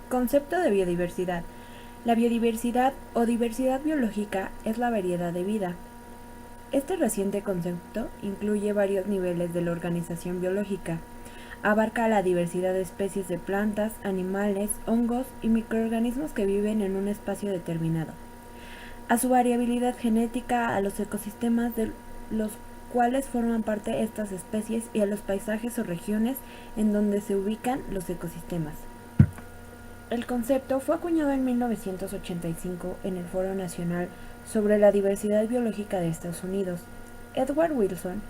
Concepto de biodiversidad. La biodiversidad o diversidad biológica es la variedad de vida. Este reciente concepto incluye varios niveles de la organización biológica. Abarca la diversidad de especies de plantas, animales, hongos y microorganismos que viven en un espacio determinado. A su variabilidad genética, a los ecosistemas de los cuales forman parte estas especies y a los paisajes o regiones en donde se ubican los ecosistemas. El concepto fue acuñado en 1985 en el Foro Nacional sobre la Diversidad Biológica de Estados Unidos. Edward Wilson,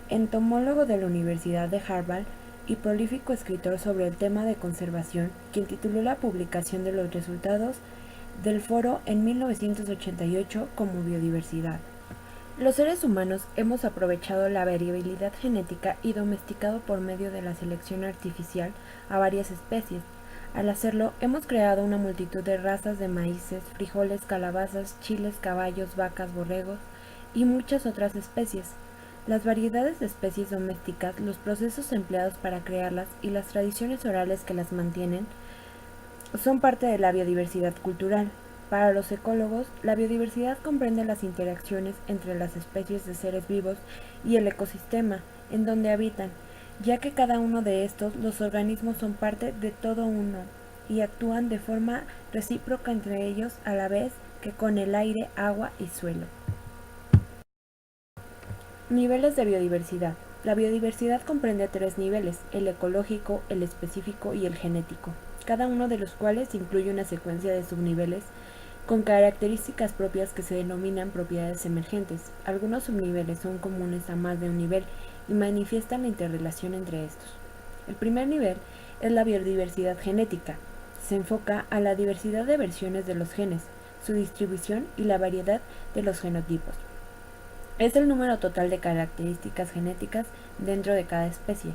entomólogo de la Universidad de Harvard y prolífico escritor sobre el tema de conservación, quien tituló la publicación de los resultados del foro en 1988 como biodiversidad. Los seres humanos hemos aprovechado la variabilidad genética y domesticado por medio de la selección artificial a varias especies. Al hacerlo, hemos creado una multitud de razas de maíces, frijoles, calabazas, chiles, caballos, vacas, borregos y muchas otras especies. Las variedades de especies domésticas, los procesos empleados para crearlas y las tradiciones orales que las mantienen son parte de la biodiversidad cultural. Para los ecólogos, la biodiversidad comprende las interacciones entre las especies de seres vivos y el ecosistema en donde habitan, ya que cada uno de estos, los organismos son parte de todo uno y actúan de forma recíproca entre ellos a la vez que con el aire, agua y suelo. Niveles de biodiversidad. La biodiversidad comprende tres niveles: el ecológico, el específico y el genético, cada uno de los cuales incluye una secuencia de subniveles con características propias que se denominan propiedades emergentes. Algunos subniveles son comunes a más de un nivel y manifiestan la interrelación entre estos. El primer nivel es la biodiversidad genética. Se enfoca a la diversidad de versiones de los genes, su distribución y la variedad de los genotipos. Es el número total de características genéticas dentro de cada especie.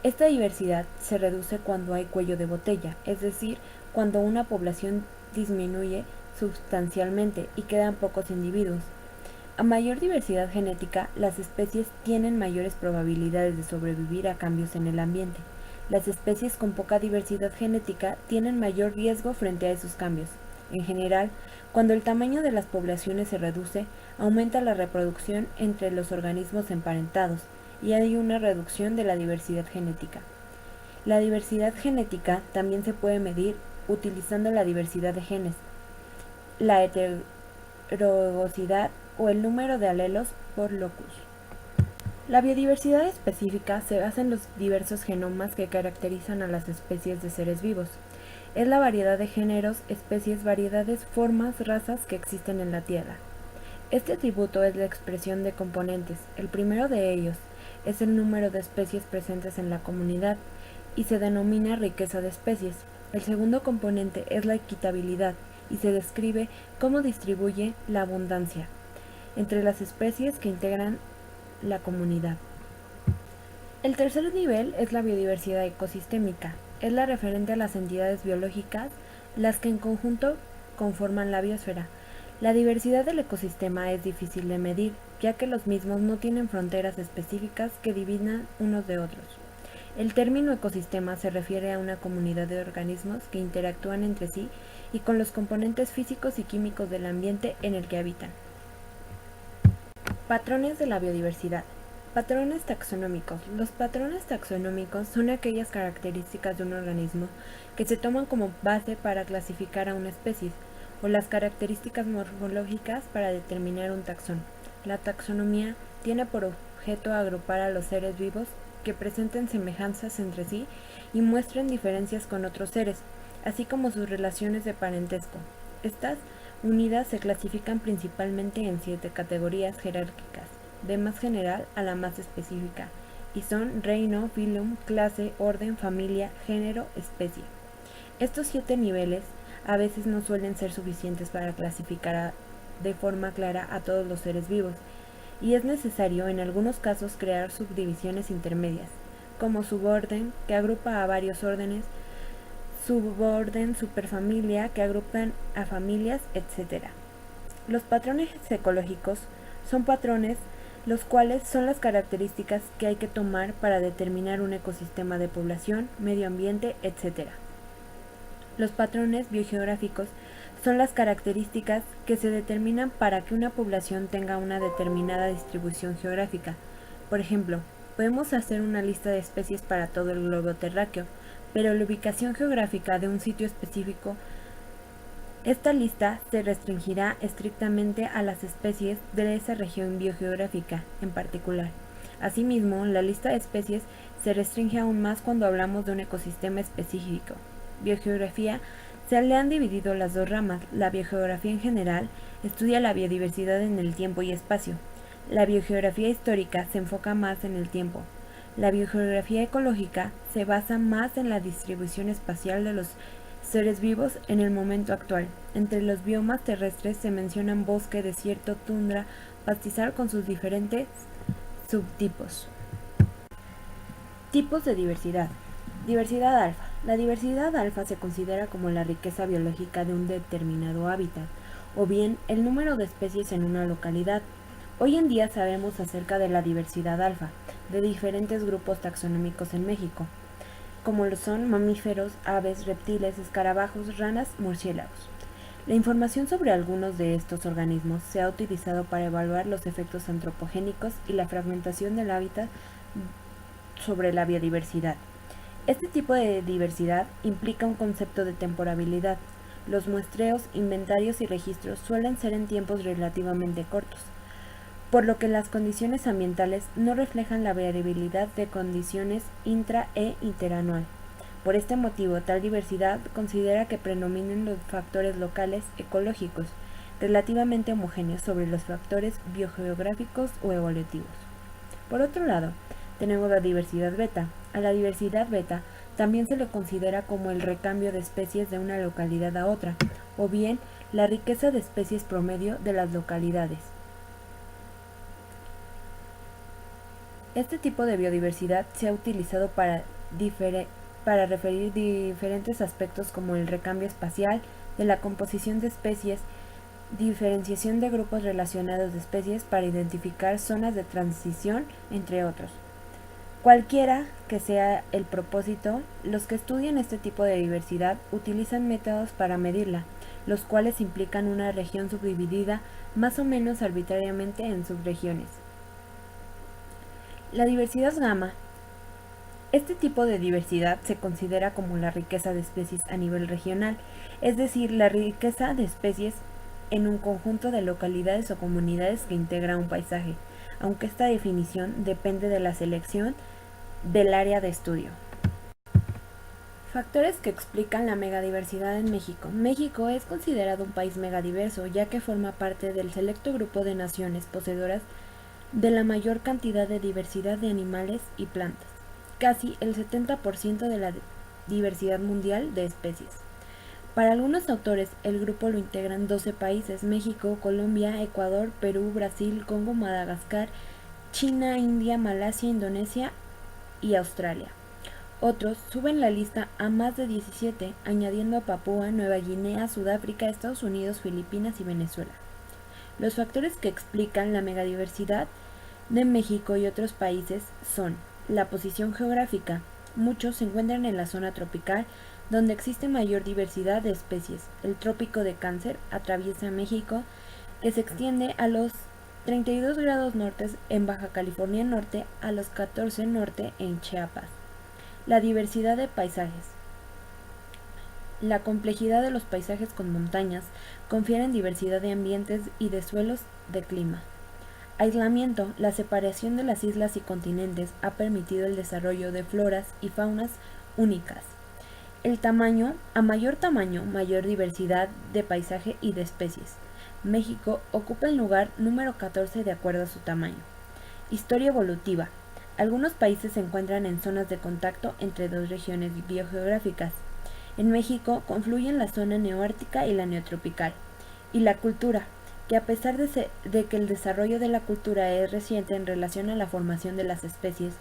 Esta diversidad se reduce cuando hay cuello de botella, es decir, cuando una población disminuye sustancialmente y quedan pocos individuos. A mayor diversidad genética, las especies tienen mayores probabilidades de sobrevivir a cambios en el ambiente. Las especies con poca diversidad genética tienen mayor riesgo frente a esos cambios. En general, cuando el tamaño de las poblaciones se reduce, aumenta la reproducción entre los organismos emparentados y hay una reducción de la diversidad genética. La diversidad genética también se puede medir utilizando la diversidad de genes, la heterogosidad o el número de alelos por locus. La biodiversidad específica se basa en los diversos genomas que caracterizan a las especies de seres vivos. Es la variedad de géneros, especies, variedades, formas, razas que existen en la Tierra. Este atributo es la expresión de componentes. El primero de ellos es el número de especies presentes en la comunidad y se denomina riqueza de especies. El segundo componente es la equitabilidad y se describe cómo distribuye la abundancia entre las especies que integran la comunidad. El tercer nivel es la biodiversidad ecosistémica. Es la referente a las entidades biológicas, las que en conjunto conforman la biosfera. La diversidad del ecosistema es difícil de medir, ya que los mismos no tienen fronteras específicas que dividan unos de otros. El término ecosistema se refiere a una comunidad de organismos que interactúan entre sí y con los componentes físicos y químicos del ambiente en el que habitan. Patrones de la biodiversidad. Patrones taxonómicos. Los patrones taxonómicos son aquellas características de un organismo que se toman como base para clasificar a una especie, o las características morfológicas para determinar un taxón. La taxonomía tiene por objeto agrupar a los seres vivos que presenten semejanzas entre sí y muestren diferencias con otros seres, así como sus relaciones de parentesco. Estas unidas se clasifican principalmente en 7 categorías jerárquicas, de más general a la más específica, y son reino, filum, clase, orden, familia, género, especie. Estos 7 niveles a veces no suelen ser suficientes para clasificar de forma clara a todos los seres vivos, y es necesario en algunos casos crear subdivisiones intermedias, como suborden, que agrupa a varios órdenes, suborden, superfamilia, que agrupan a familias, etc. Los patrones ecológicos son patrones los cuales son las características que hay que tomar para determinar un ecosistema de población, medio ambiente, etc. Los patrones biogeográficos son las características que se determinan para que una población tenga una determinada distribución geográfica. Por ejemplo, podemos hacer una lista de especies para todo el globo terráqueo, pero la ubicación geográfica de un sitio específico, esta lista se restringirá estrictamente a las especies de esa región biogeográfica en particular. Asimismo, la lista de especies se restringe aún más cuando hablamos de un ecosistema específico. Biogeografía se le han dividido las dos ramas. La biogeografía en general estudia la biodiversidad en el tiempo y espacio. La biogeografía histórica se enfoca más en el tiempo. La biogeografía ecológica se basa más en la distribución espacial de los seres vivos en el momento actual. Entre los biomas terrestres se mencionan bosque, desierto, tundra, pastizal con sus diferentes subtipos. Tipos de diversidad. Diversidad alfa. La diversidad alfa se considera como la riqueza biológica de un determinado hábitat, o bien el número de especies en una localidad. Hoy en día sabemos acerca de la diversidad alfa, de diferentes grupos taxonómicos en México, como lo son mamíferos, aves, reptiles, escarabajos, ranas, murciélagos. La información sobre algunos de estos organismos se ha utilizado para evaluar los efectos antropogénicos y la fragmentación del hábitat sobre la biodiversidad. Este tipo de diversidad implica un concepto de temporalidad. Los muestreos, inventarios y registros suelen ser en tiempos relativamente cortos, por lo que las condiciones ambientales no reflejan la variabilidad de condiciones intra e interanual. Por este motivo, tal diversidad considera que predominen los factores locales ecológicos relativamente homogéneos sobre los factores biogeográficos o evolutivos. Por otro lado, tenemos la diversidad beta. A la diversidad beta también se le considera como el recambio de especies de una localidad a otra, o bien la riqueza de especies promedio de las localidades. Este tipo de biodiversidad se ha utilizado para referir diferentes aspectos como el recambio espacial, de la composición de especies, diferenciación de grupos relacionados de especies para identificar zonas de transición, entre otros. Cualquiera que sea el propósito, los que estudian este tipo de diversidad utilizan métodos para medirla, los cuales implican una región subdividida más o menos arbitrariamente en subregiones. La diversidad gamma. Este tipo de diversidad se considera como la riqueza de especies a nivel regional, es decir, la riqueza de especies en un conjunto de localidades o comunidades que integra un paisaje, aunque esta definición depende de la selección del área de estudio. Factores que explican la megadiversidad en México. México es considerado un país megadiverso, ya que forma parte del selecto grupo de naciones poseedoras de la mayor cantidad de diversidad de animales y plantas, casi el 70% de la diversidad mundial de especies. Para algunos autores, el grupo lo integran 12 países: México, Colombia, Ecuador, Perú, Brasil, Congo, Madagascar, China, India, Malasia, Indonesia y Australia. Otros suben la lista a más de 17, añadiendo a Papúa Nueva Guinea, Sudáfrica, Estados Unidos, Filipinas y Venezuela. Los factores que explican la megadiversidad de México y otros países son la posición geográfica. Muchos se encuentran en la zona tropical, donde existe mayor diversidad de especies. El trópico de Cáncer atraviesa México, que se extiende a los 32 grados norte en Baja California Norte, a los 14 norte en Chiapas. La diversidad de paisajes. La complejidad de los paisajes con montañas confieren diversidad de ambientes y de suelos de clima. Aislamiento. La separación de las islas y continentes ha permitido el desarrollo de floras y faunas únicas. El tamaño. A mayor tamaño, mayor diversidad de paisaje y de especies. México ocupa el lugar número 14 de acuerdo a su tamaño. Historia evolutiva. Algunos países se encuentran en zonas de contacto entre dos regiones biogeográficas. En México confluyen la zona neoártica y la neotropical. Y la cultura, que a pesar de que el desarrollo de la cultura es reciente en relación a la formación de las especies,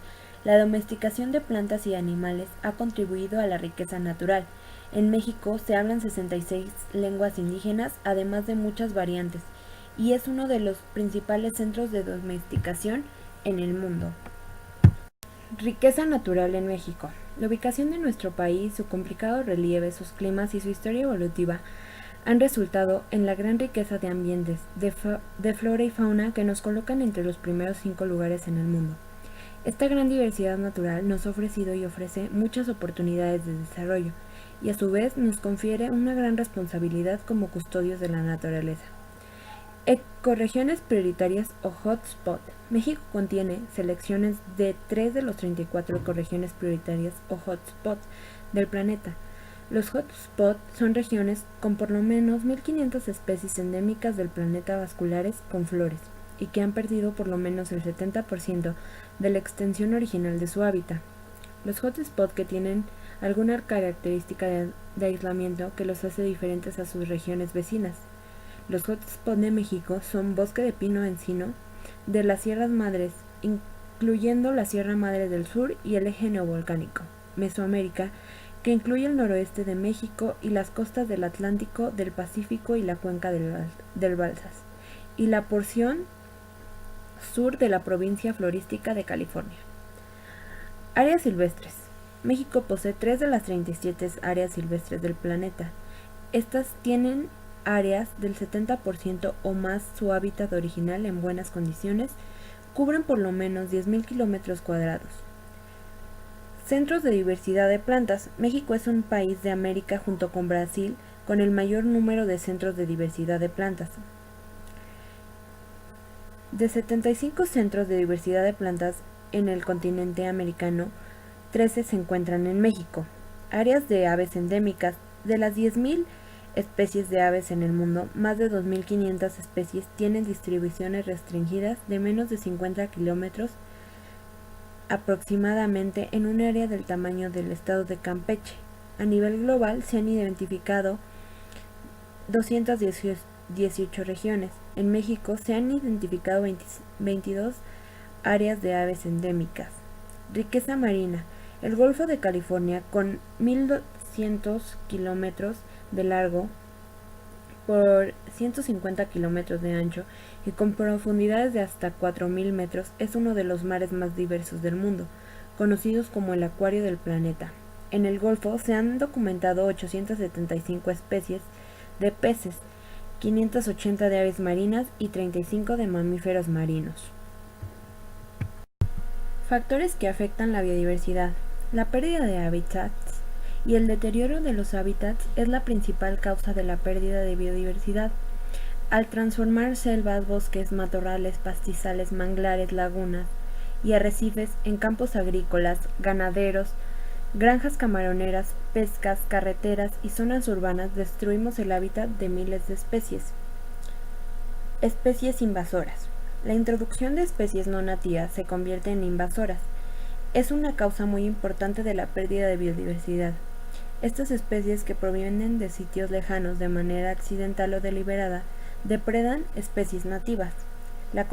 la domesticación de plantas y animales ha contribuido a la riqueza natural. En México se hablan 66 lenguas indígenas, además de muchas variantes, y es uno de los principales centros de domesticación en el mundo. Riqueza natural en México. La ubicación de nuestro país, su complicado relieve, sus climas y su historia evolutiva han resultado en la gran riqueza de ambientes, de flora y fauna que nos colocan entre los primeros 5 lugares en el mundo. Esta gran diversidad natural nos ha ofrecido y ofrece muchas oportunidades de desarrollo, y a su vez nos confiere una gran responsabilidad como custodios de la naturaleza. Ecorregiones prioritarias o hotspot. México contiene selecciones de 3 de los 34 ecorregiones prioritarias o hotspot del planeta. Los hotspots son regiones con por lo menos 1500 especies endémicas del planeta vasculares con flores y que han perdido por lo menos el 70% de la extensión original de su hábitat. Los hotspots que tienen alguna característica de aislamiento que los hace diferentes a sus regiones vecinas. Los hotspots de México son bosque de pino-encino de las Sierras Madres, incluyendo la Sierra Madre del Sur y el eje neovolcánico. Mesoamérica, que incluye el noroeste de México y las costas del Atlántico, del Pacífico y la cuenca del Balsas, y la porción sur de la provincia florística de California. Áreas silvestres. México posee 3 de las 37 áreas silvestres del planeta. Estas tienen áreas del 70% o más su hábitat original en buenas condiciones, cubren por lo menos 10.000 kilómetros cuadrados. Centros de diversidad de plantas. México es un país de América junto con Brasil con el mayor número de centros de diversidad de plantas. De 75 centros de diversidad de plantas en el continente americano, 13 se encuentran en México. Áreas de aves endémicas. De las 10.000 especies de aves en el mundo, más de 2.500 especies tienen distribuciones restringidas de menos de 50 kilómetros aproximadamente en un área del tamaño del estado de Campeche. A nivel global se han identificado 218 regiones. En México se han identificado 22 áreas de aves endémicas. Riqueza marina. El Golfo de California, con 1.200 kilómetros de largo por 150 kilómetros de ancho y con profundidades de hasta 4.000 metros, es uno de los mares más diversos del mundo, conocidos como el acuario del planeta. En el Golfo se han documentado 875 especies de peces, 580 de aves marinas y 35 de mamíferos marinos. Factores que afectan la biodiversidad. La pérdida de hábitats y el deterioro de los hábitats es la principal causa de la pérdida de biodiversidad. Al transformar selvas, bosques, matorrales, pastizales, manglares, lagunas y arrecifes en campos agrícolas, ganaderos, granjas camaroneras, pescas, carreteras y zonas urbanas, destruimos el hábitat de miles de especies. Especies invasoras. La introducción de especies no nativas se convierte en invasoras. Es una causa muy importante de la pérdida de biodiversidad. Estas especies que provienen de sitios lejanos de manera accidental o deliberada depredan especies nativas. La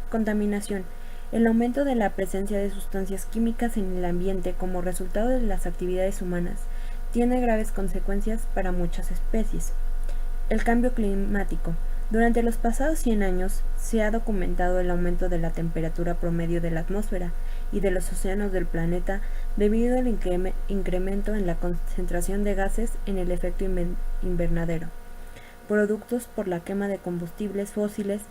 contaminación. El aumento de la presencia de sustancias químicas en el ambiente como resultado de las actividades humanas tiene graves consecuencias para muchas especies. El cambio climático. Durante los pasados 100 años se ha documentado el aumento de la temperatura promedio de la atmósfera y de los océanos del planeta debido al incremento en la concentración de gases en el efecto invernadero, productos por la quema de combustibles fósiles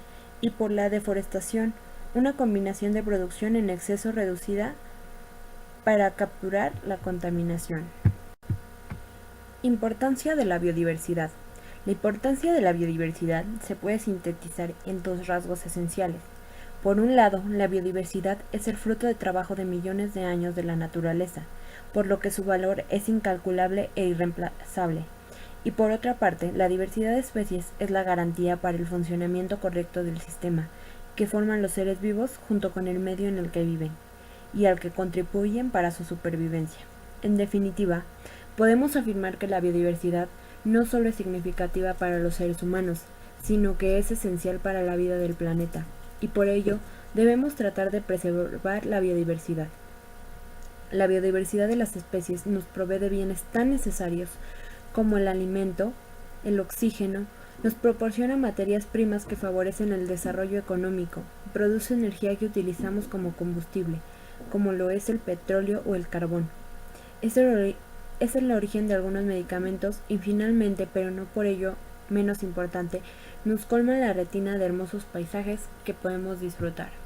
y por la deforestación, una combinación de producción en exceso reducida para capturar la contaminación. Importancia de la biodiversidad. La importancia de la biodiversidad se puede sintetizar en 2 rasgos esenciales. Por un lado, la biodiversidad es el fruto de trabajo de millones de años de la naturaleza, por lo que su valor es incalculable e irreemplazable. Y por otra parte, la diversidad de especies es la garantía para el funcionamiento correcto del sistema, que forman los seres vivos junto con el medio en el que viven, y al que contribuyen para su supervivencia. En definitiva, podemos afirmar que la biodiversidad no solo es significativa para los seres humanos, sino que es esencial para la vida del planeta, y por ello debemos tratar de preservar la biodiversidad. La biodiversidad de las especies nos provee de bienes tan necesarios como el alimento, el oxígeno, nos proporciona materias primas que favorecen el desarrollo económico, produce energía que utilizamos como combustible, como lo es el petróleo o el carbón. Es el origen de algunos medicamentos y finalmente, pero no por ello menos importante, nos colma la retina de hermosos paisajes que podemos disfrutar.